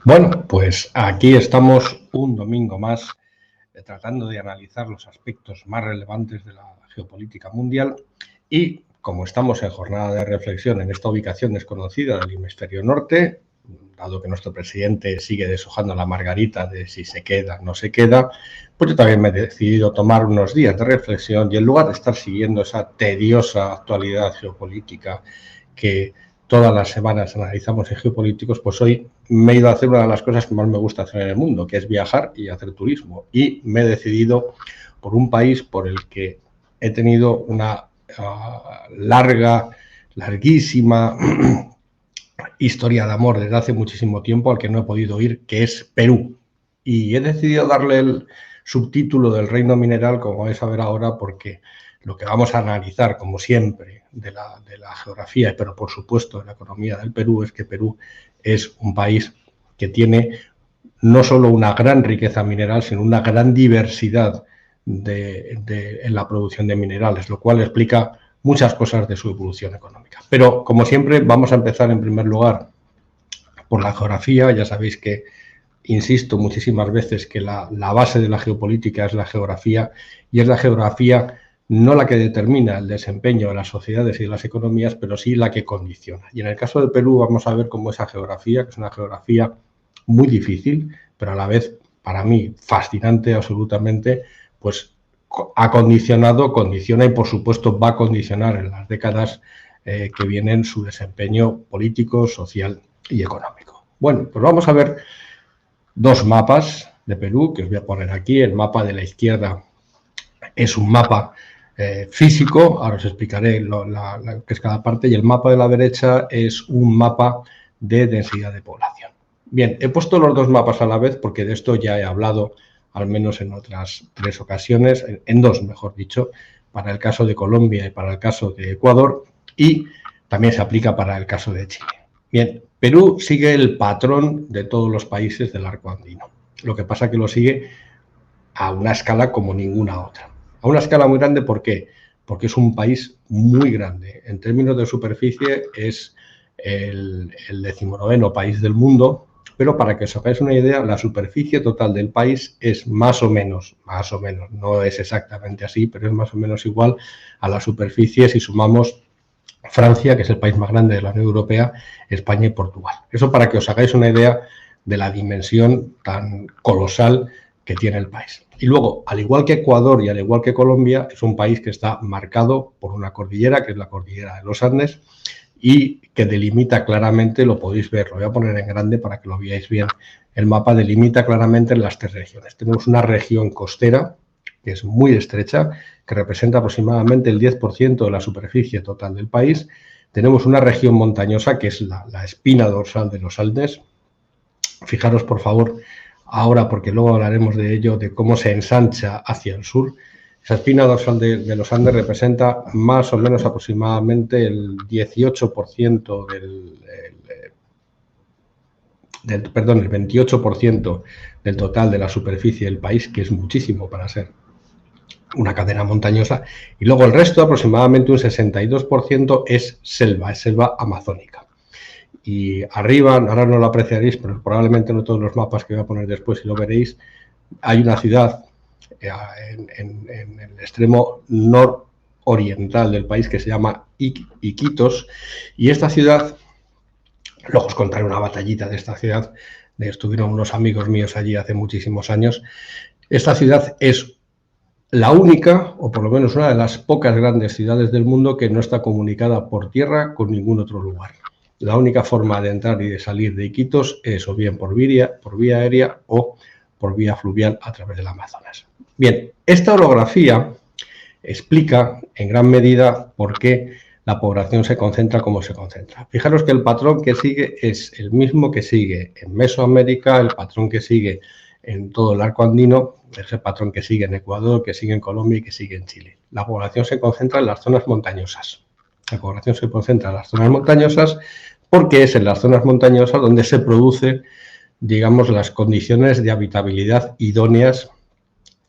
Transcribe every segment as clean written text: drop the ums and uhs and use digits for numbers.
Bueno, pues aquí estamos un domingo más tratando de analizar los aspectos más relevantes de la geopolítica mundial y como estamos en jornada de reflexión en esta ubicación desconocida del hemisferio norte, dado que nuestro presidente sigue deshojando la margarita de si se queda o no se queda, pues yo también me he decidido tomar unos días de reflexión y en lugar de estar siguiendo esa tediosa actualidad geopolítica que todas las semanas analizamos en Geopolíticos, pues hoy me he ido a hacer una de las cosas que más me gusta hacer en el mundo, que es viajar y hacer turismo. Y me he decidido por un país por el que he tenido una larguísima historia de amor desde hace muchísimo tiempo al que no he podido ir, que es Perú. Y he decidido darle el subtítulo del reino mineral, como vais a ver ahora, porque lo que vamos a analizar, como siempre, de la geografía, pero por supuesto de la economía del Perú, es que Perú es un país que tiene no solo una gran riqueza mineral, sino una gran diversidad en la producción de minerales, lo cual explica muchas cosas de su evolución económica. Pero, como siempre, vamos a empezar en primer lugar por la geografía. Ya sabéis que insisto muchísimas veces que la base de la geopolítica es la geografía, y es la geografía no la que determina el desempeño de las sociedades y de las economías, pero sí la que condiciona. Y en el caso del Perú vamos a ver cómo esa geografía, que es una geografía muy difícil, pero a la vez, para mí, fascinante absolutamente, pues ha condicionado, condiciona y por supuesto va a condicionar en las décadas que vienen su desempeño político, social y económico. Bueno, pues vamos a ver dos mapas de Perú que os voy a poner aquí. El mapa de la izquierda es un mapa físico, ahora os explicaré qué es cada parte, y el mapa de la derecha es un mapa de densidad de población. Bien, he puesto los dos mapas a la vez porque de esto ya he hablado al menos en otras 3 ocasiones, en 2 mejor dicho, para el caso de Colombia y para el caso de Ecuador, y también se aplica para el caso de Chile. Bien, Perú sigue el patrón de todos los países del arco andino. Lo que pasa es que lo sigue a una escala como ninguna otra. A una escala muy grande, ¿por qué? Porque es un país muy grande. En términos de superficie es el 19º país del mundo, pero para que os hagáis una idea, la superficie total del país es más o menos, no es exactamente así, pero es más o menos igual a la superficie si sumamos Francia, que es el país más grande de la Unión Europea, España y Portugal. Eso para que os hagáis una idea de la dimensión tan colosal que tiene el país. Y luego, al igual que Ecuador y al igual que Colombia, es un país que está marcado por una cordillera, que es la cordillera de los Andes, y que delimita claramente, lo podéis ver, lo voy a poner en grande para que lo veáis bien, el mapa delimita claramente las 3 regiones. Tenemos una región costera, que es muy estrecha, que representa aproximadamente el 10% de la superficie total del país. Tenemos una región montañosa, que es la espina dorsal de los Andes. Fijaros, por favor, ahora, porque luego hablaremos de ello, de cómo se ensancha hacia el sur. Esa espina dorsal de los Andes representa más o menos aproximadamente el 18% el 28% del total de la superficie del país, que es muchísimo para ser una cadena montañosa, y luego el resto, aproximadamente un 62%, es selva amazónica. Y arriba, ahora no lo apreciaréis, pero probablemente no todos los mapas que voy a poner después, si lo veréis, hay una ciudad en el extremo nororiental del país que se llama Iquitos, y esta ciudad, luego os contaré una batallita de esta ciudad, estuvieron unos amigos míos allí hace muchísimos años. Esta ciudad es la única, o por lo menos una de las pocas grandes ciudades del mundo que no está comunicada por tierra con ningún otro lugar. La única forma de entrar y de salir de Iquitos es o bien por vía aérea o por vía fluvial a través del Amazonas. Bien, esta orografía explica en gran medida por qué la población se concentra como se concentra. Fijaros que el patrón que sigue es el mismo que sigue en Mesoamérica, el patrón que sigue en todo el arco andino, es el patrón que sigue en Ecuador, que sigue en Colombia y que sigue en Chile. La población se concentra en las zonas montañosas. La población se concentra en las zonas montañosas porque es en las zonas montañosas donde se produce, digamos, las condiciones de habitabilidad idóneas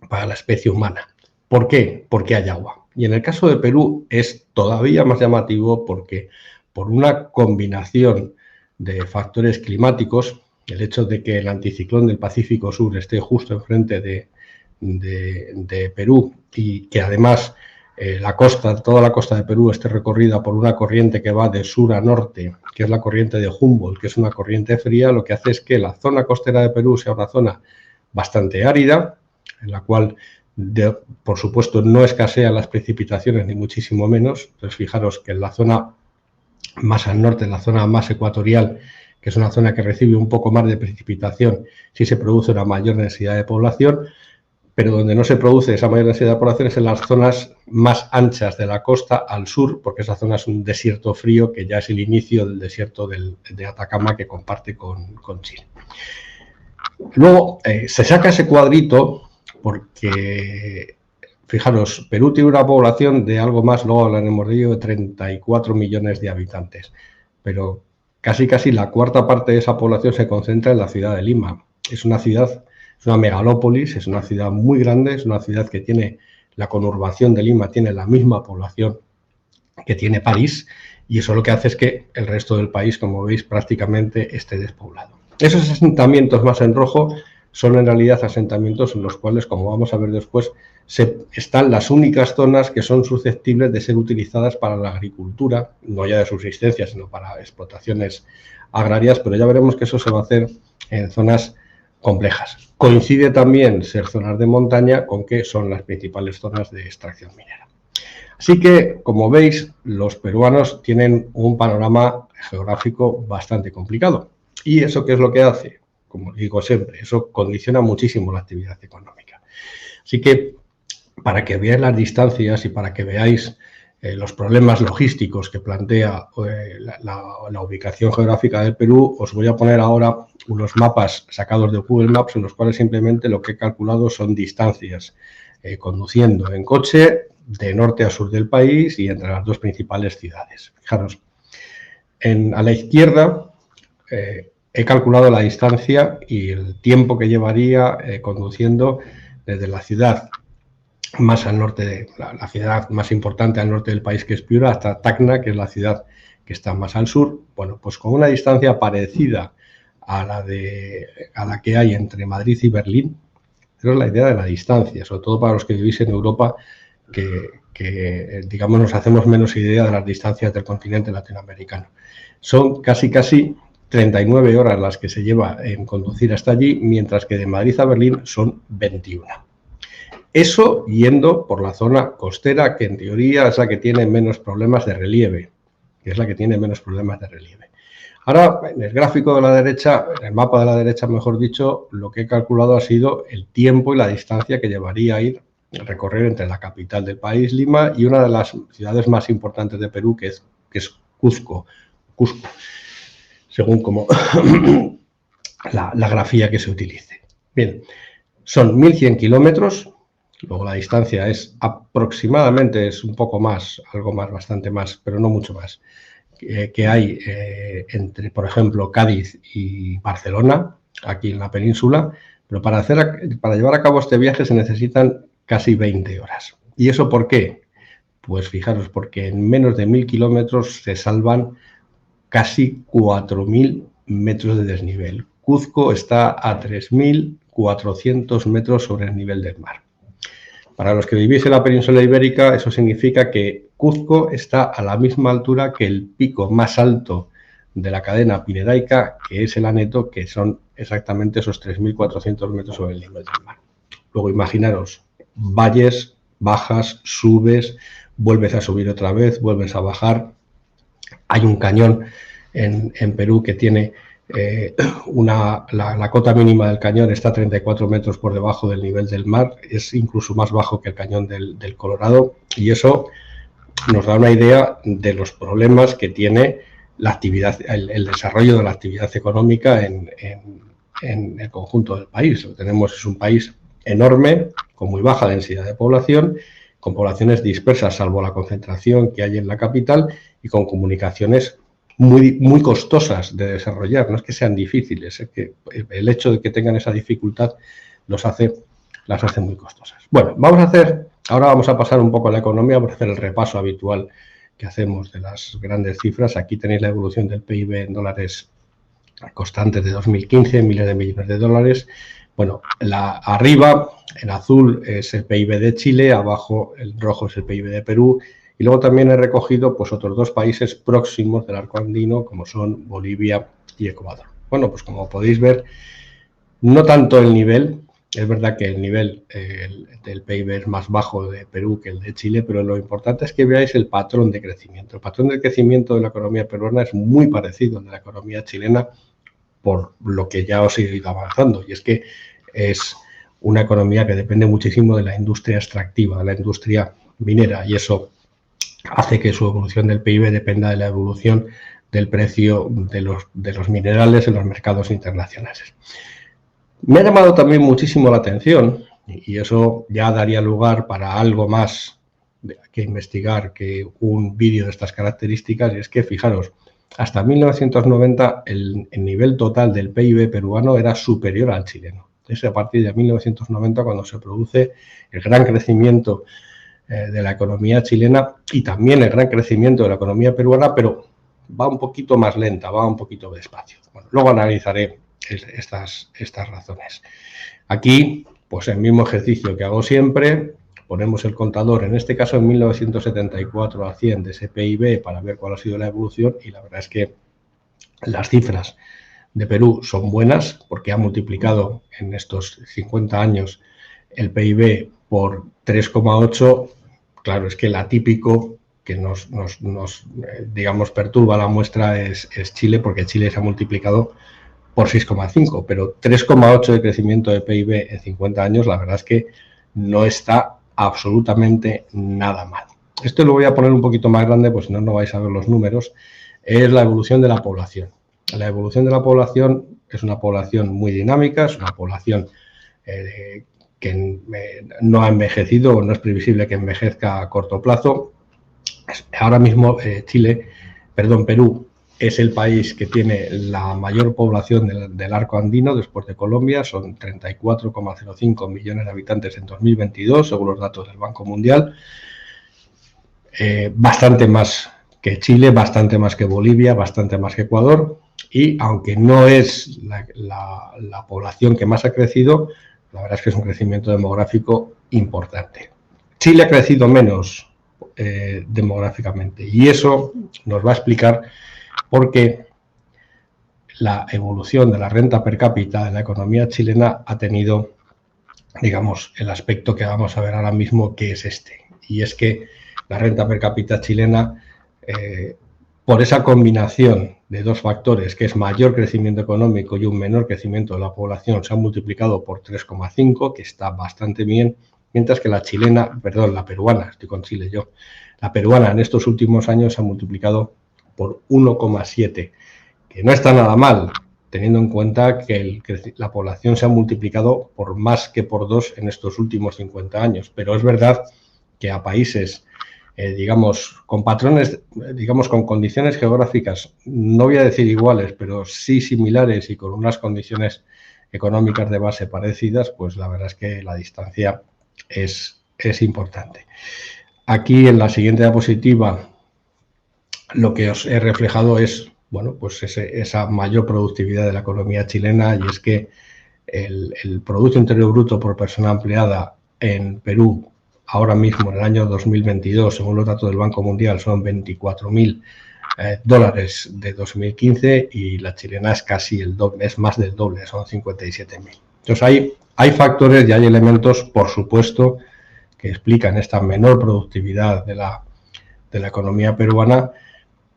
para la especie humana. ¿Por qué? Porque hay agua. Y en el caso de Perú es todavía más llamativo porque por una combinación de factores climáticos, el hecho de que el anticiclón del Pacífico Sur esté justo enfrente de Perú y que además toda la costa de Perú esté recorrida por una corriente que va de sur a norte, que es la corriente de Humboldt, que es una corriente fría, lo que hace es que la zona costera de Perú sea una zona bastante árida, en la cual, por supuesto, no escasean las precipitaciones, ni muchísimo menos. Entonces, fijaros que en la zona más al norte, en la zona más ecuatorial, que es una zona que recibe un poco más de precipitación, sí se produce una mayor densidad de población, pero donde no se produce esa mayor densidad de población es en las zonas más anchas de la costa al sur, porque esa zona es un desierto frío que ya es el inicio del desierto de Atacama que comparte con Chile. Luego se saca ese cuadrito porque, fijaros, Perú tiene una población de algo más, luego hablaremos de ello, de 34 millones de habitantes, pero casi la cuarta parte de esa población se concentra en la ciudad de Lima. Es una ciudad, es una megalópolis, es una ciudad muy grande, es una ciudad que tiene, la conurbación de Lima tiene la misma población que tiene París, y eso lo que hace es que el resto del país, como veis, prácticamente esté despoblado. Esos asentamientos más en rojo son en realidad asentamientos en los cuales, como vamos a ver después, están las únicas zonas que son susceptibles de ser utilizadas para la agricultura, no ya de subsistencia, sino para explotaciones agrarias, pero ya veremos que eso se va a hacer en zonas complejas. Coincide también ser zonas de montaña con que son las principales zonas de extracción minera. Así que, como veis, los peruanos tienen un panorama geográfico bastante complicado. ¿Y eso qué es lo que hace? Como digo siempre, eso condiciona muchísimo la actividad económica. Así que, para que veáis las distancias y para que veáis los problemas logísticos que plantea la ubicación geográfica del Perú, os voy a poner ahora unos mapas sacados de Google Maps en los cuales simplemente lo que he calculado son distancias conduciendo en coche de norte a sur del país y entre las dos principales ciudades. Fijaros, a la izquierda he calculado la distancia y el tiempo que llevaría conduciendo desde la ciudad más al norte, la ciudad más importante al norte del país, que es Piura, hasta Tacna, que es la ciudad que está más al sur. Bueno, pues con una distancia parecida a la que hay entre Madrid y Berlín. Esa es la idea de la distancia, sobre todo para los que vivís en Europa, que digamos, nos hacemos menos idea de las distancias del continente latinoamericano. Son casi 39 horas las que se lleva en conducir hasta allí, mientras que de Madrid a Berlín son 21. Eso yendo por la zona costera, que en teoría es la que tiene menos problemas de relieve. Ahora, en el gráfico de la derecha, en el mapa de la derecha, mejor dicho, lo que he calculado ha sido el tiempo y la distancia que llevaría a recorrer entre la capital del país, Lima, y una de las ciudades más importantes de Perú, que es Cusco, según como la grafía que se utilice. Bien, son 1.100 kilómetros. Luego la distancia es aproximadamente, es un poco más, algo más, bastante más, pero no mucho más, que hay entre, por ejemplo, Cádiz y Barcelona, aquí en la península, pero para llevar a cabo este viaje se necesitan casi 20 horas. ¿Y eso por qué? Pues fijaros, porque en menos de 1.000 kilómetros se salvan casi 4.000 metros de desnivel. Cuzco está a 3.400 metros sobre el nivel del mar. Para los que vivís en la península ibérica, eso significa que Cuzco está a la misma altura que el pico más alto de la cadena pirenaica, que es el Aneto, que son exactamente esos 3.400 metros sobre el nivel del mar. Luego imaginaros, valles, bajas, subes, vuelves a subir otra vez, vuelves a bajar. Hay un cañón en Perú que tiene la cota mínima del cañón está a 34 metros por debajo del nivel del mar, es incluso más bajo que el cañón del Colorado, y eso nos da una idea de los problemas que tiene la actividad, el desarrollo de la actividad económica en el conjunto del país. Lo que tenemos es un país enorme, con muy baja densidad de población, con poblaciones dispersas, salvo la concentración que hay en la capital, y con comunicaciones muy costosas de desarrollar. No es que sean difíciles, es que el hecho de que tengan esa dificultad las hace muy costosas. Bueno, ahora vamos a pasar un poco a la economía, vamos a hacer el repaso habitual que hacemos de las grandes cifras. Aquí tenéis la evolución del PIB en dólares constantes de 2015, miles de millones de dólares. Bueno, arriba, en azul, es el PIB de Chile, abajo, el rojo, es el PIB de Perú. Y luego también he recogido pues, otros dos países próximos del arco andino, como son Bolivia y Ecuador. Bueno, pues como podéis ver, no tanto el nivel, es verdad que el nivel del PIB es más bajo de Perú que el de Chile, pero lo importante es que veáis el patrón de crecimiento. El patrón de crecimiento de la economía peruana es muy parecido al de la economía chilena, por lo que ya os he ido avanzando, y es que es una economía que depende muchísimo de la industria extractiva, de la industria minera, y eso hace que su evolución del PIB dependa de la evolución del precio de los minerales en los mercados internacionales. Me ha llamado también muchísimo la atención, y eso ya daría lugar para algo más que investigar que un vídeo de estas características, y es que, fijaros, hasta 1990 el nivel total del PIB peruano era superior al chileno. Es a partir de 1990 cuando se produce el gran crecimiento de la economía chilena y también el gran crecimiento de la economía peruana, pero va un poquito más lenta, va un poquito despacio. Bueno, luego analizaré estas razones. Aquí, pues el mismo ejercicio que hago siempre, ponemos el contador, en este caso en 1974 a 100 de ese PIB para ver cuál ha sido la evolución, y la verdad es que las cifras de Perú son buenas porque ha multiplicado en estos 50 años el PIB por 3,8. Claro, es que el atípico que nos digamos, perturba la muestra es Chile, porque Chile se ha multiplicado por 6,5, pero 3,8 de crecimiento de PIB en 50 años, la verdad es que no está absolutamente nada mal. Esto lo voy a poner un poquito más grande, pues si no, no vais a ver los números. Es la evolución de la población. La evolución de la población es una población muy dinámica, es una población que no ha envejecido o no es previsible que envejezca a corto plazo. Ahora mismo Perú es el país que tiene la mayor población del arco andino después de Colombia, son 34,05 millones de habitantes en 2022, según los datos del Banco Mundial. Bastante más que Chile, bastante más que Bolivia, bastante más que Ecuador, y aunque no es la población que más ha crecido, la verdad es que es un crecimiento demográfico importante. Chile ha crecido menos demográficamente, y eso nos va a explicar por qué la evolución de la renta per cápita de la economía chilena ha tenido, digamos, el aspecto que vamos a ver ahora mismo, que es este. Y es que la renta per cápita chilena, por esa combinación de dos factores, que es mayor crecimiento económico y un menor crecimiento de la población, se ha multiplicado por 3,5, que está bastante bien, mientras que la peruana, estoy con Chile yo, la peruana en estos últimos años se ha multiplicado por 1,7, que no está nada mal, teniendo en cuenta que la población se ha multiplicado por más que por 2 en estos últimos 50 años. Pero es verdad que a países, digamos, con patrones, digamos, con condiciones geográficas, no voy a decir iguales, pero sí similares y con unas condiciones económicas de base parecidas, pues la verdad es que la distancia es importante. Aquí en la siguiente diapositiva lo que os he reflejado es, bueno, pues esa mayor productividad de la economía chilena, y es que el Producto Interior Bruto por persona empleada en Perú ahora mismo, en el año 2022, según los datos del Banco Mundial, son $24.000 de 2015, y la chilena es casi el doble, es más del doble, son 57.000. Entonces hay factores y hay elementos, por supuesto, que explican esta menor productividad de la economía peruana,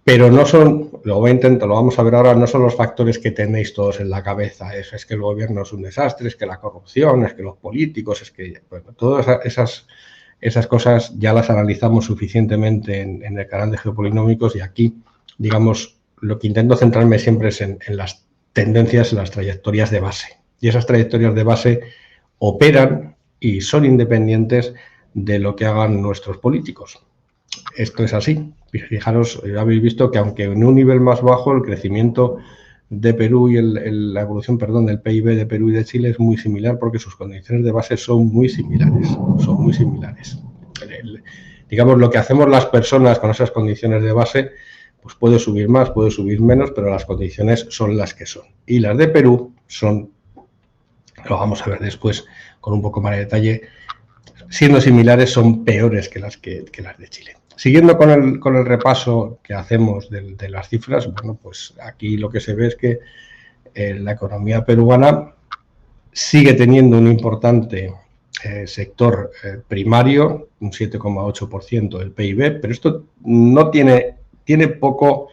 pero no son, lo vamos a ver ahora, no son los factores que tenéis todos en la cabeza. Es que el gobierno es un desastre, es que la corrupción, es que los políticos, es que, bueno, todas esas cosas ya las analizamos suficientemente en el canal de Geopolinómicos, y aquí, digamos, lo que intento centrarme siempre es en las tendencias, en las trayectorias de base. Y esas trayectorias de base operan y son independientes de lo que hagan nuestros políticos. Esto es así. Fijaros, habéis visto que aunque en un nivel más bajo, el crecimiento de Perú y la evolución, del PIB de Perú y de Chile es muy similar, porque sus condiciones de base son muy similares. Digamos, lo que hacemos las personas con esas condiciones de base, pues puede subir más, puede subir menos, pero las condiciones son las que son. Y las de Perú son, lo vamos a ver después con un poco más de detalle, siendo similares, son peores que las de Chile. Siguiendo con el repaso que hacemos de las cifras, bueno, pues aquí lo que se ve es que la economía peruana sigue teniendo un importante sector primario, un 7,8% del PIB, pero esto no tiene poco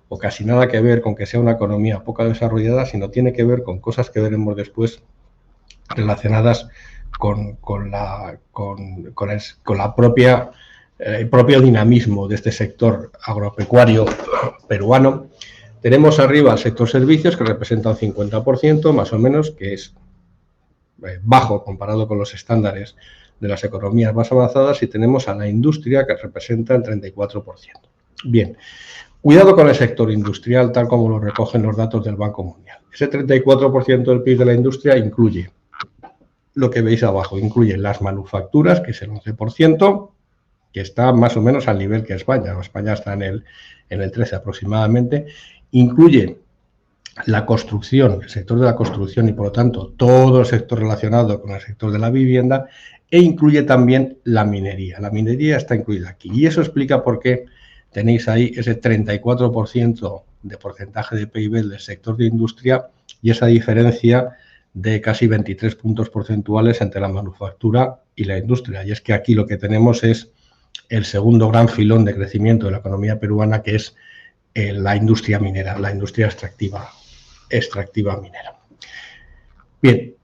o casi nada que ver con que sea una economía poco desarrollada, sino tiene que ver con cosas que veremos después relacionadas con el propio dinamismo de este sector agropecuario peruano. Tenemos arriba el sector servicios, que representa un 50%, más o menos, que es bajo comparado con los estándares de las economías más avanzadas, y tenemos a la industria, que representa el 34%. Bien, cuidado con el sector industrial, tal como lo recogen los datos del Banco Mundial. Ese 34% del PIB de la industria incluye lo que veis abajo, incluye las manufacturas, que es el 11%, que está más o menos al nivel que España. España está en el 13% aproximadamente. Incluye la construcción, el sector de la construcción y, por lo tanto, todo el sector relacionado con el sector de la vivienda, e incluye también la minería. La minería está incluida aquí. Y eso explica por qué tenéis ahí ese 34% de porcentaje de PIB del sector de industria y esa diferencia de casi 23 puntos porcentuales entre la manufactura y la industria. Y es que aquí lo que tenemos es el segundo gran filón de crecimiento de la economía peruana, que es la industria minera, la industria extractiva minera. Bien,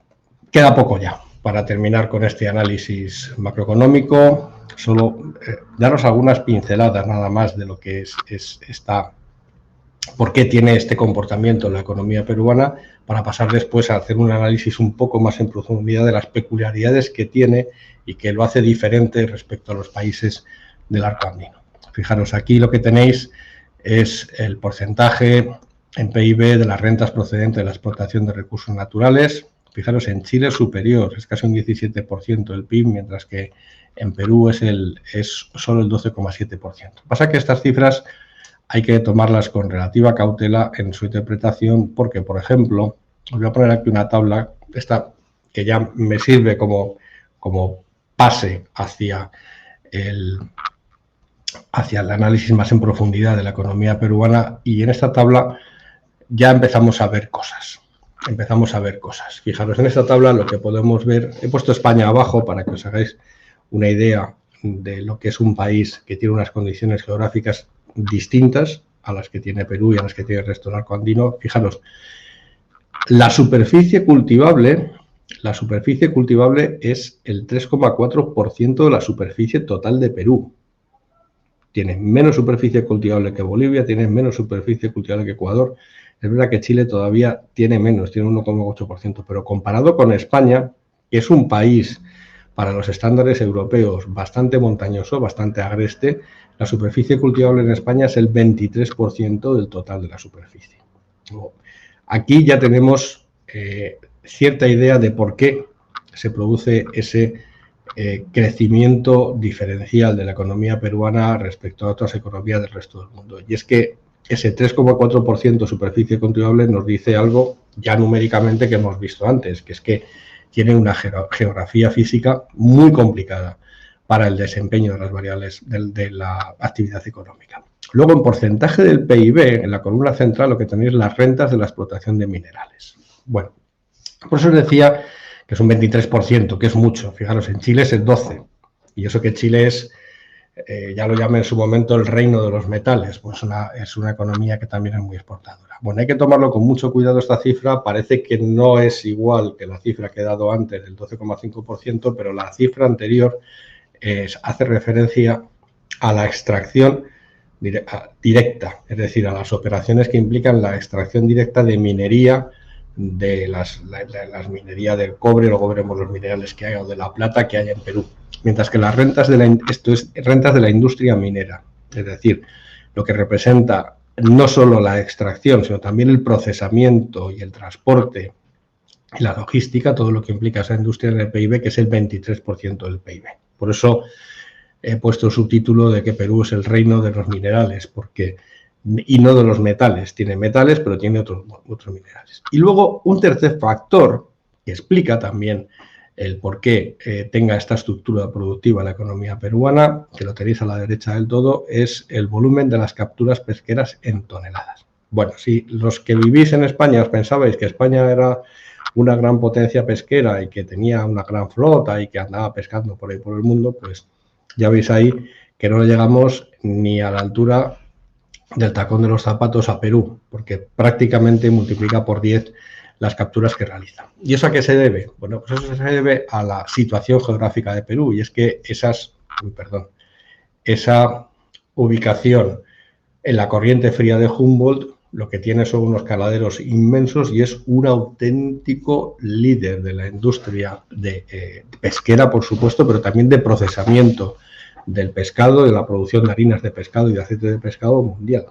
queda poco ya para terminar con este análisis macroeconómico. Solo daros algunas pinceladas nada más de lo que por qué tiene este comportamiento la economía peruana, para pasar después a hacer un análisis un poco más en profundidad de las peculiaridades que tiene y que lo hace diferente respecto a los países del arco andino. Fijaros, aquí lo que tenéis es el porcentaje en PIB de las rentas procedentes de la explotación de recursos naturales. Fijaros, en Chile es superior, es casi un 17% del PIB, mientras que en Perú es solo el 12,7%. Pasa que estas cifras hay que tomarlas con relativa cautela en su interpretación, porque, por ejemplo, os voy a poner aquí una tabla, esta que ya me sirve como pase hacia el análisis más en profundidad de la economía peruana, y en esta tabla ya empezamos a ver cosas. Fijaros, en esta tabla lo que podemos ver, he puesto España abajo para que os hagáis una idea de lo que es un país que tiene unas condiciones geográficas distintas a las que tiene Perú y a las que tiene el resto del arco andino. Fijaros, la superficie cultivable es el 3,4% de la superficie total de Perú. Tiene menos superficie cultivable que Bolivia, tiene menos superficie cultivable que Ecuador. Es verdad que Chile todavía tiene menos, tiene 1,8%, pero comparado con España, que es un país para los estándares europeos bastante montañoso, bastante agreste, la superficie cultivable en España es el 23% del total de la superficie. Aquí ya tenemos cierta idea de por qué se produce ese crecimiento diferencial de la economía peruana respecto a otras economías del resto del mundo. Y es que ese 3,4% de superficie cultivable nos dice algo ya numéricamente que hemos visto antes, que es que tiene una geografía física muy complicada para el desempeño de las variables de la actividad económica. Luego, en porcentaje del PIB, en la columna central, lo que tenéis es las rentas de la explotación de minerales. Bueno, por eso os decía que es un 23%, que es mucho. Fijaros, en Chile es el 12%, y eso que Chile es, ya lo llamé en su momento, el reino de los metales, pues es una economía que también es muy exportadora. Bueno, hay que tomarlo con mucho cuidado esta cifra, parece que no es igual que la cifra que he dado antes, del 12,5%, pero la cifra anterior hace referencia a la extracción directa, es decir, a las operaciones que implican la extracción directa de minería, de las minerías del cobre, luego veremos los minerales que hay, o de la plata que hay en Perú. Mientras que las rentas esto es rentas de la industria minera, es decir, lo que representa no solo la extracción, sino también el procesamiento y el transporte y la logística, todo lo que implica esa industria en el PIB, que es el 23% del PIB. Por eso he puesto el subtítulo de que Perú es el reino de los minerales, porque y no de los metales. Tiene metales, pero tiene otros minerales. Y luego un tercer factor que explica también el por qué tenga esta estructura productiva la economía peruana, que lo tenéis a la derecha del todo, es el volumen de las capturas pesqueras en toneladas. Bueno, si los que vivís en España os pensabais que España era una gran potencia pesquera y que tenía una gran flota y que andaba pescando por ahí por el mundo, pues ya veis ahí que no llegamos ni a la altura del tacón de los zapatos a Perú, porque prácticamente multiplica por 10 las capturas que realiza. ¿Y eso a qué se debe? Bueno, pues eso se debe a la situación geográfica de Perú, y es que esa ubicación en la corriente fría de Humboldt lo que tiene son unos caladeros inmensos y es un auténtico líder de la industria pesquera, por supuesto, pero también de procesamiento del pescado, de la producción de harinas de pescado y de aceite de pescado mundial.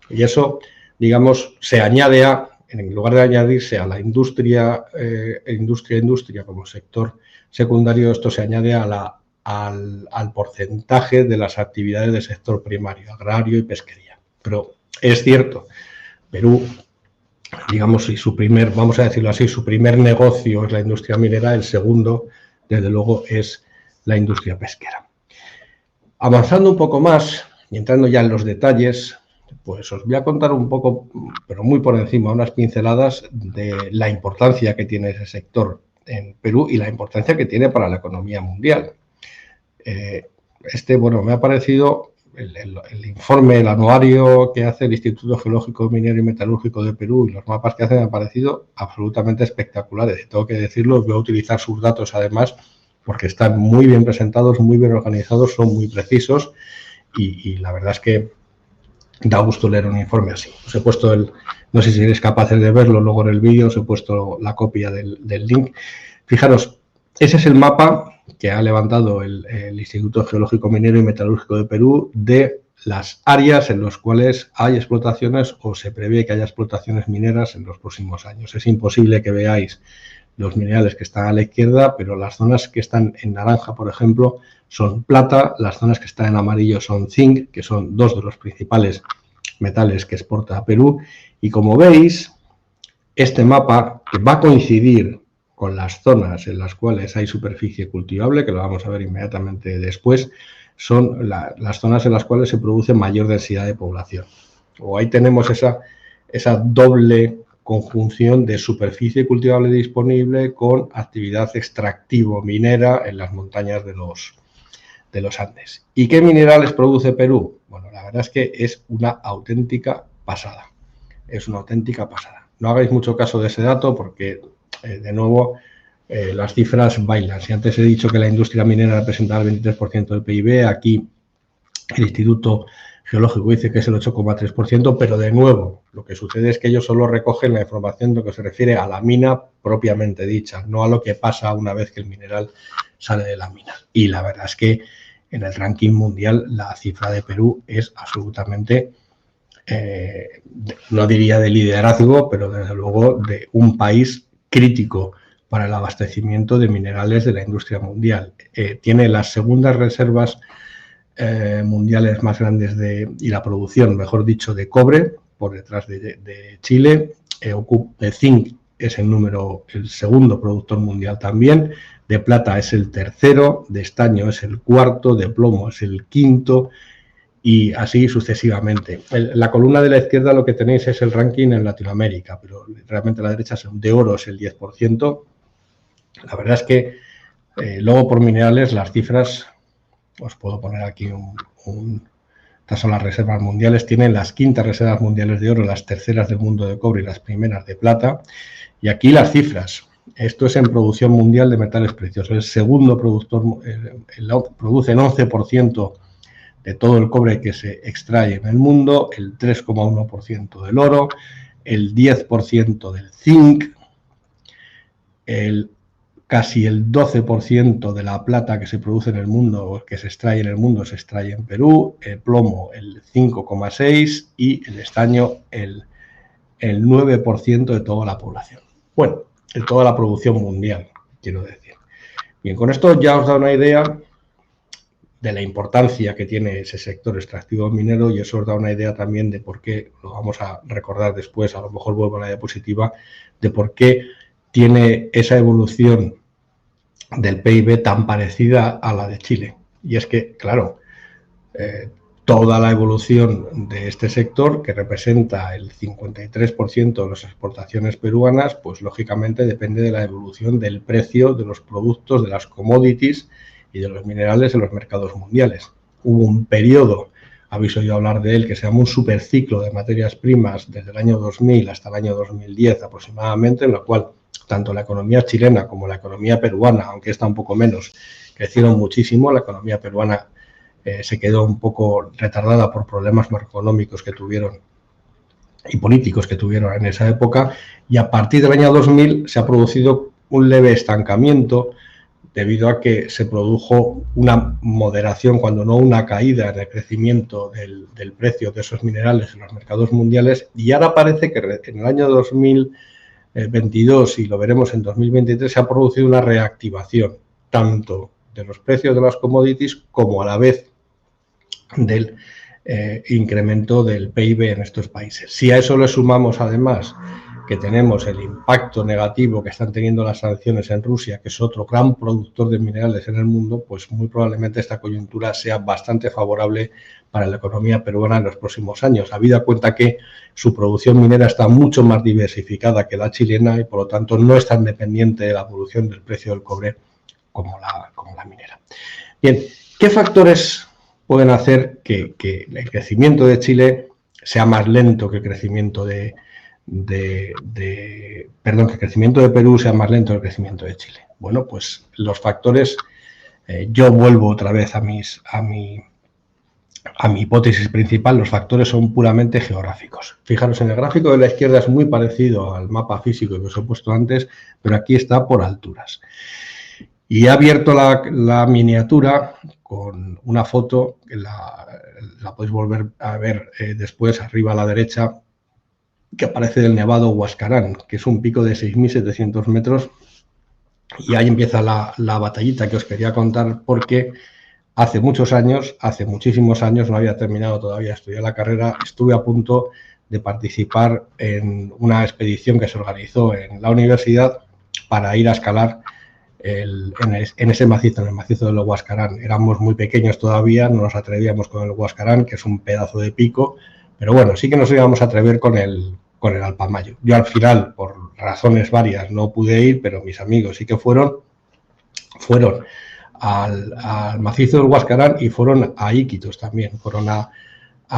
Y eso, digamos, se añade en lugar de añadirse a la industria como sector secundario, esto se añade al porcentaje de las actividades del sector primario, agrario y pesquería. Pero es cierto, Perú, digamos, y vamos a decirlo así, su primer negocio es la industria minera, el segundo, desde luego, es la industria pesquera. Avanzando un poco más y entrando ya en los detalles, pues os voy a contar un poco, pero muy por encima, unas pinceladas de la importancia que tiene ese sector en Perú y la importancia que tiene para la economía mundial. Me ha parecido el informe, el anuario que hace el Instituto Geológico, Minero y Metalúrgico de Perú y los mapas que hace me han parecido absolutamente espectaculares. Tengo que decirlo, voy a utilizar sus datos además porque están muy bien presentados, muy bien organizados, son muy precisos y la verdad es que da gusto leer un informe así. Os he puesto no sé si eres capaces de verlo luego en el vídeo, os he puesto la copia del link. Fijaros, ese es el mapa que ha levantado el Instituto Geológico, Minero y Metalúrgico de Perú de las áreas en las cuales hay explotaciones o se prevé que haya explotaciones mineras en los próximos años. Es imposible que veáis los minerales que están a la izquierda, pero las zonas que están en naranja, por ejemplo, son plata, las zonas que están en amarillo son zinc, que son dos de los principales metales que exporta a Perú. Y como veis, este mapa, que va a coincidir con las zonas en las cuales hay superficie cultivable, que lo vamos a ver inmediatamente después, son las zonas en las cuales se produce mayor densidad de población. O ahí tenemos esa doble conjunción de superficie cultivable disponible con actividad extractivo-minera en las montañas de los Andes. ¿Y qué minerales produce Perú? Bueno, la verdad es que es una auténtica pasada. Es una auténtica pasada. No hagáis mucho caso de ese dato porque, de nuevo, las cifras bailan. Si antes he dicho que la industria minera representaba el 23% del PIB, aquí el Instituto Geológico dice que es el 8,3%, pero de nuevo, lo que sucede es que ellos solo recogen la información de lo que se refiere a la mina propiamente dicha, no a lo que pasa una vez que el mineral sale de la mina. Y la verdad es que en el ranking mundial la cifra de Perú es absolutamente, no diría de liderazgo, pero desde luego de un país crítico para el abastecimiento de minerales de la industria mundial. Tiene las segundas reservas mundiales más grandes y la producción, mejor dicho, de cobre por detrás de Chile. Zinc es el segundo productor mundial también, de plata es el tercero, de estaño es el cuarto, de plomo es el quinto y así sucesivamente. La columna de la izquierda lo que tenéis es el ranking en Latinoamérica, pero realmente a la derecha de oro es el 10%. La verdad es que luego por minerales las cifras, os puedo poner aquí estas son las reservas mundiales, tienen las quintas reservas mundiales de oro, las terceras del mundo de cobre y las primeras de plata. Y aquí las cifras, esto es en producción mundial de metales preciosos. El segundo productor produce el 11% de todo el cobre que se extrae en el mundo, el 3,1% del oro, el 10% del zinc, casi el 12% de la plata que se produce en el mundo o que se extrae en el mundo se extrae en Perú, el plomo el 5,6% y el estaño el 9% de toda la población. Bueno, de toda la producción mundial, quiero decir. Bien, con esto ya os da una idea de la importancia que tiene ese sector extractivo minero, y eso os da una idea también de por qué, lo vamos a recordar después, a lo mejor vuelvo a la diapositiva, de por qué tiene esa evolución del PIB tan parecida a la de Chile. Y es que, claro, toda la evolución de este sector, que representa el 53% de las exportaciones peruanas, pues lógicamente depende de la evolución del precio de los productos, de las commodities y de los minerales en los mercados mundiales. Hubo un periodo, habéis oído hablar de él, que se llama un superciclo de materias primas desde el año 2000 hasta el año 2010 aproximadamente, en lo cual tanto la economía chilena como la economía peruana, aunque está un poco menos, crecieron muchísimo. La economía peruana se quedó un poco retardada por problemas macroeconómicos que tuvieron y políticos que tuvieron en esa época, y a partir del año 2000 se ha producido un leve estancamiento debido a que se produjo una moderación, cuando no una caída en el crecimiento del precio de esos minerales en los mercados mundiales, y ahora parece que en el año 2022, y lo veremos en 2023, se ha producido una reactivación tanto de los precios de las commodities como a la vez del incremento del PIB en estos países. Si a eso le sumamos además que tenemos el impacto negativo que están teniendo las sanciones en Rusia, que es otro gran productor de minerales en el mundo, pues muy probablemente esta coyuntura sea bastante favorable para la economía peruana en los próximos años, habida cuenta que su producción minera está mucho más diversificada que la chilena y por lo tanto no es tan dependiente de la evolución del precio del cobre como la minera. Bien, ¿qué factores pueden hacer que el crecimiento de Chile sea más lento que el crecimiento que el crecimiento de Perú sea más lento que el crecimiento de Chile? Bueno, pues los factores, yo vuelvo otra vez a mi hipótesis principal, los factores son puramente geográficos. Fijaros, en el gráfico de la izquierda es muy parecido al mapa físico que os he puesto antes, pero aquí está por alturas. Y he abierto la miniatura con una foto, que la podéis volver a ver después, arriba a la derecha, que aparece del Nevado Huascarán, que es un pico de 6.700 metros. Y ahí empieza la batallita que os quería contar, porque hace muchísimos años, no había terminado todavía de estudiar la carrera, estuve a punto de participar en una expedición que se organizó en la universidad para ir a escalar en ese macizo, en el macizo del Huascarán. Éramos muy pequeños todavía, no nos atrevíamos con el Huascarán, que es un pedazo de pico, pero bueno, sí que nos íbamos a atrever con el Alpamayo. Yo al final, por razones varias, no pude ir, pero mis amigos sí que fueron al macizo del Huascarán y fueron a Iquitos también, fueron a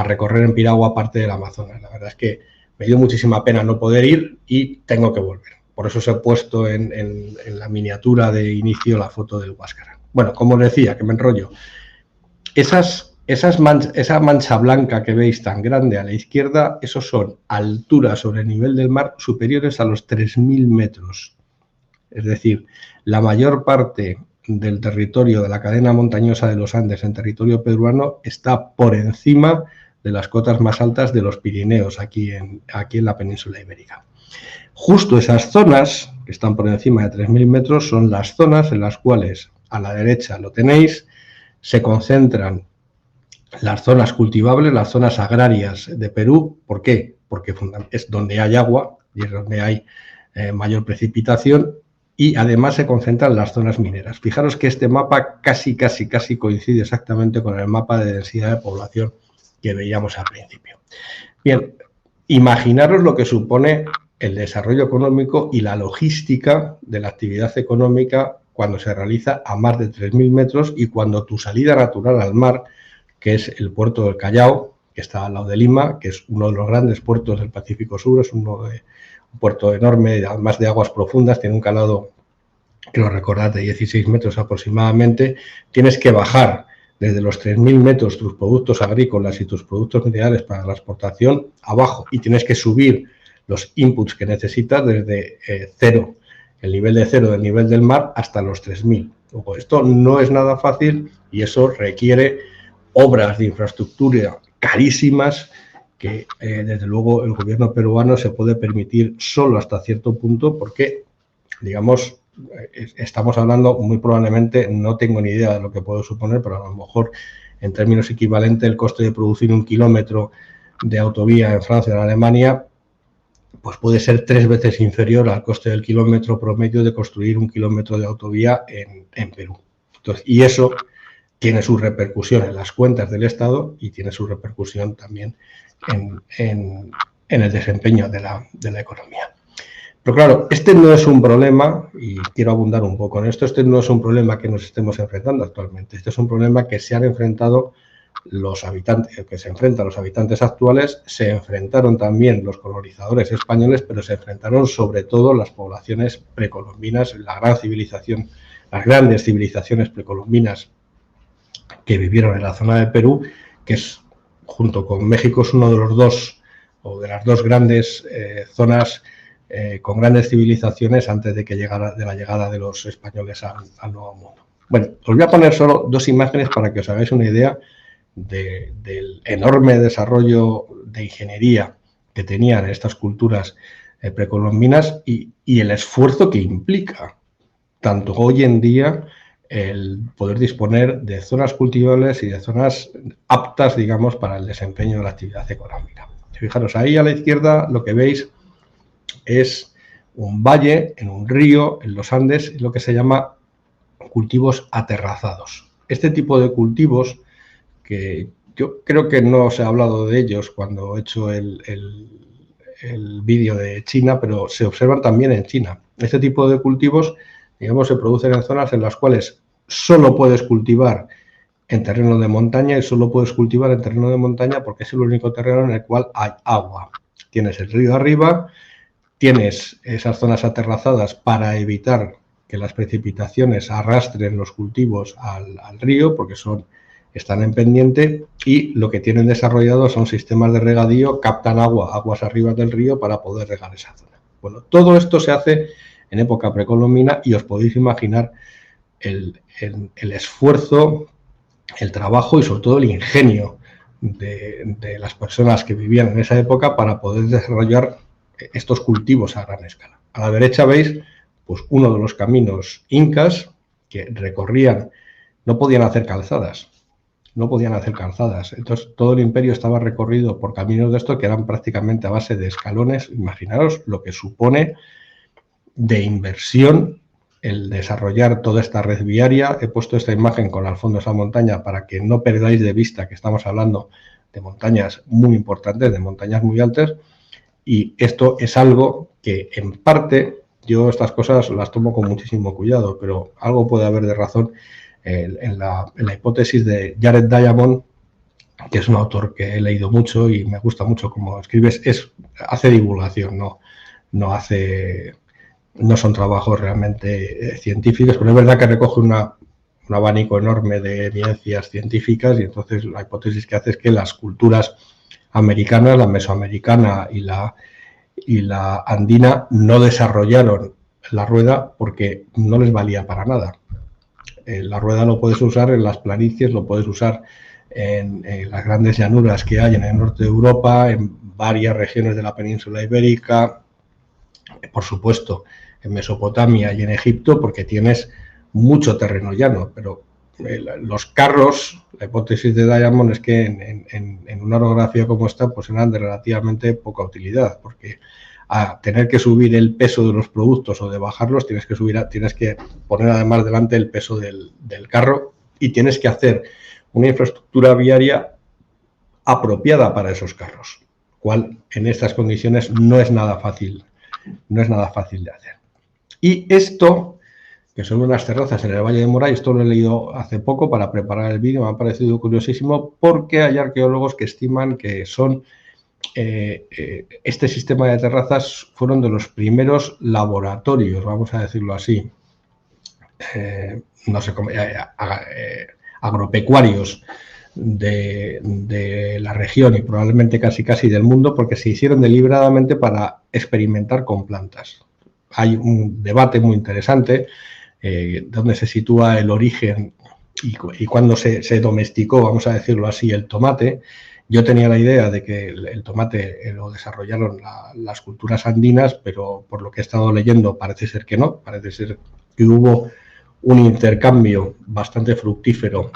recorrer en piragua parte del Amazonas. La verdad es que me dio muchísima pena no poder ir y tengo que volver. Por eso os he puesto en la miniatura de inicio la foto del Huascarán. Bueno, como os decía, que me enrollo. Esa mancha blanca que veis tan grande a la izquierda, esos son alturas sobre el nivel del mar superiores a los 3.000 metros. Es decir, la mayor parte del territorio de la cadena montañosa de los Andes en territorio peruano está por encima de las cotas más altas de los Pirineos, aquí en la península ibérica. Justo esas zonas, que están por encima de 3.000 metros, son las zonas en las cuales, a la derecha lo tenéis, se concentran las zonas cultivables, las zonas agrarias de Perú. ¿Por qué? Porque es donde hay agua y es donde hay mayor precipitación, y además se concentran las zonas mineras. Fijaros que este mapa casi coincide exactamente con el mapa de densidad de población que veíamos al principio. Bien, imaginaros lo que supone el desarrollo económico y la logística de la actividad económica cuando se realiza a más de 3.000 metros y cuando tu salida natural al mar, que es el puerto del Callao, que está al lado de Lima, que es uno de los grandes puertos del Pacífico Sur, es un puerto enorme, además de aguas profundas, tiene un calado, creo recordar, de 16 metros aproximadamente. Tienes que bajar desde los 3.000 metros tus productos agrícolas y tus productos minerales para la exportación abajo, y tienes que subir los inputs que necesitas desde cero, el nivel de cero del nivel del mar, hasta los 3.000. Luego, esto no es nada fácil y eso requiere obras de infraestructura carísimas que, desde luego, el gobierno peruano se puede permitir solo hasta cierto punto porque, digamos, estamos hablando, muy probablemente, no tengo ni idea de lo que puedo suponer, pero a lo mejor en términos equivalentes el coste de producir 1 kilómetro de autovía en Francia o en Alemania pues puede ser 3 veces inferior al coste del kilómetro promedio de construir 1 kilómetro de autovía en Perú. Entonces, y eso tiene su repercusión en las cuentas del Estado y tiene su repercusión también en el desempeño de la economía. Pero claro, este no es un problema, y quiero abundar un poco en esto, este no es un problema que nos estemos enfrentando actualmente, este es un problema que se han enfrentado los habitantes, que se enfrentan los habitantes actuales, se enfrentaron también los colonizadores españoles, pero se enfrentaron sobre todo las poblaciones precolombinas, la gran civilización, las grandes civilizaciones precolombinas que vivieron en la zona de Perú, que es, junto con México, es uno de los dos, o de las dos grandes zonas con grandes civilizaciones antes de la llegada de los españoles al Nuevo Mundo. Bueno, os voy a poner solo 2 imágenes para que os hagáis una idea del enorme desarrollo de ingeniería que tenían estas culturas precolombinas y el esfuerzo que implica, tanto hoy en día, el poder disponer de zonas cultivables y de zonas aptas, digamos, para el desempeño de la actividad económica. Fijaros, ahí a la izquierda lo que veis es un valle en un río, en los Andes, lo que se llama cultivos aterrazados. Este tipo de cultivos, que yo creo que no os he hablado de ellos cuando he hecho el vídeo de China, pero se observan también en China. Este tipo de cultivos, digamos, se producen en zonas en las cuales solo puedes cultivar en terreno de montaña y solo puedes cultivar en terreno de montaña porque es el único terreno en el cual hay agua. Tienes el río arriba, tienes esas zonas aterrazadas para evitar que las precipitaciones arrastren los cultivos al río porque están en pendiente, y lo que tienen desarrollado son sistemas de regadío, captan aguas arriba del río para poder regar esa zona. Bueno, todo esto se hace en época precolombina y os podéis imaginar el esfuerzo, el trabajo y sobre todo el ingenio de las personas que vivían en esa época para poder desarrollar estos cultivos a gran escala. A la derecha veis pues uno de los caminos incas que recorrían, no podían hacer calzadas, entonces todo el imperio estaba recorrido por caminos de estos que eran prácticamente a base de escalones. Imaginaros lo que supone de inversión el desarrollar toda esta red viaria. He puesto esta imagen con al fondo esa montaña para que no perdáis de vista que estamos hablando de montañas muy importantes, de montañas muy altas, y esto es algo que en parte, yo estas cosas las tomo con muchísimo cuidado, pero algo puede haber de razón en la hipótesis de Jared Diamond, que es un autor que he leído mucho y me gusta mucho cómo escribes. Hace divulgación, no son trabajos realmente científicos, pero es verdad que recoge un abanico enorme de evidencias científicas, y entonces la hipótesis que hace es que las culturas americanas, la mesoamericana y la andina, no desarrollaron la rueda porque no les valía para nada. La rueda lo puedes usar en las planicies, lo puedes usar en las grandes llanuras que hay en el norte de Europa, en varias regiones de la península ibérica, por supuesto en Mesopotamia y en Egipto, porque tienes mucho terreno llano, pero los carros, la hipótesis de Diamond es que en una orografía como esta pues eran de relativamente poca utilidad, porque a tener que subir el peso de los productos o de bajarlos, tienes que poner además delante el peso del carro, y tienes que hacer una infraestructura viaria apropiada para esos carros, cual en estas condiciones no es nada fácil de hacer. Y esto, que son unas terrazas en el Valle de Moray, esto lo he leído hace poco para preparar el vídeo, me ha parecido curiosísimo porque hay arqueólogos que estiman que este sistema de terrazas fueron de los primeros laboratorios, vamos a decirlo así, agropecuarios de la región y probablemente casi del mundo, porque se hicieron deliberadamente para experimentar con plantas. Hay un debate muy interesante donde se sitúa el origen y cuando se domesticó, vamos a decirlo así, el tomate. Yo tenía la idea de que el tomate lo desarrollaron las culturas andinas, pero por lo que he estado leyendo parece ser que no, parece ser y hubo un intercambio bastante fructífero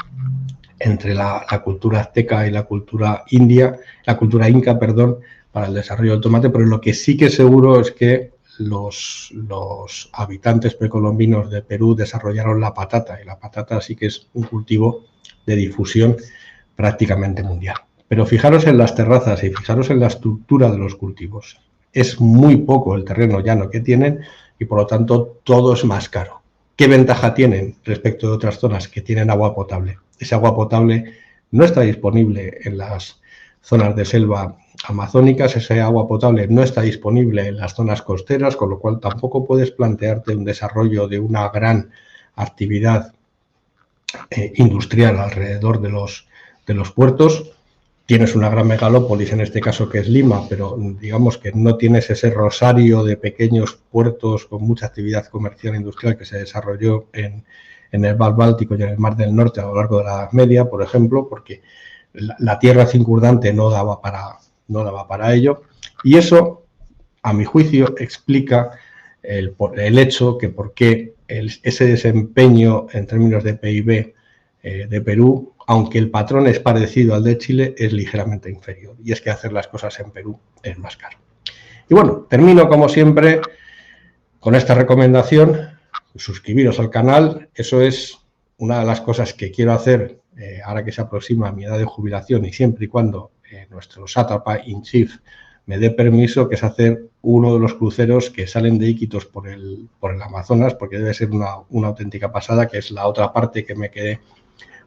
entre la cultura azteca y la cultura inca, perdón, para el desarrollo del tomate, pero lo que sí que seguro es que los habitantes precolombinos de Perú desarrollaron la patata, y la patata sí que es un cultivo de difusión prácticamente mundial. Pero fijaros en las terrazas y fijaros en la estructura de los cultivos. Es muy poco el terreno llano que tienen y por lo tanto todo es más caro. ¿Qué ventaja tienen respecto de otras zonas que tienen agua potable? Ese agua potable no está disponible en las zonas de selva amazónicas, ese agua potable no está disponible en las zonas costeras, con lo cual tampoco puedes plantearte un desarrollo de una gran actividad industrial alrededor de los puertos. Tienes una gran megalópolis, en este caso que es Lima, pero digamos que no tienes ese rosario de pequeños puertos con mucha actividad comercial e industrial que se desarrolló en el Mar Báltico y en el Mar del Norte a lo largo de la Edad Media, por ejemplo, porque la tierra circundante no daba para ello. Y eso, a mi juicio, explica el hecho que por qué ese desempeño en términos de PIB de Perú, aunque el patrón es parecido al de Chile, es ligeramente inferior. Y es que hacer las cosas en Perú es más caro. Y bueno, termino como siempre con esta recomendación: suscribiros al canal. Eso es una de las cosas que quiero hacer ahora que se aproxima mi edad de jubilación y siempre y cuando nuestro sátrapa in chief me dé permiso, que es hacer uno de los cruceros que salen de Iquitos por el Amazonas, porque debe ser una auténtica pasada, que es la otra parte que me quedé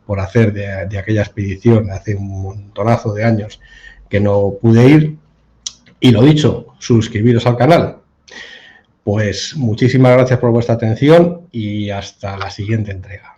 por hacer de aquella expedición hace un montonazo de años que no pude ir. Y lo dicho, suscribiros al canal. Pues muchísimas gracias por vuestra atención y hasta la siguiente entrega.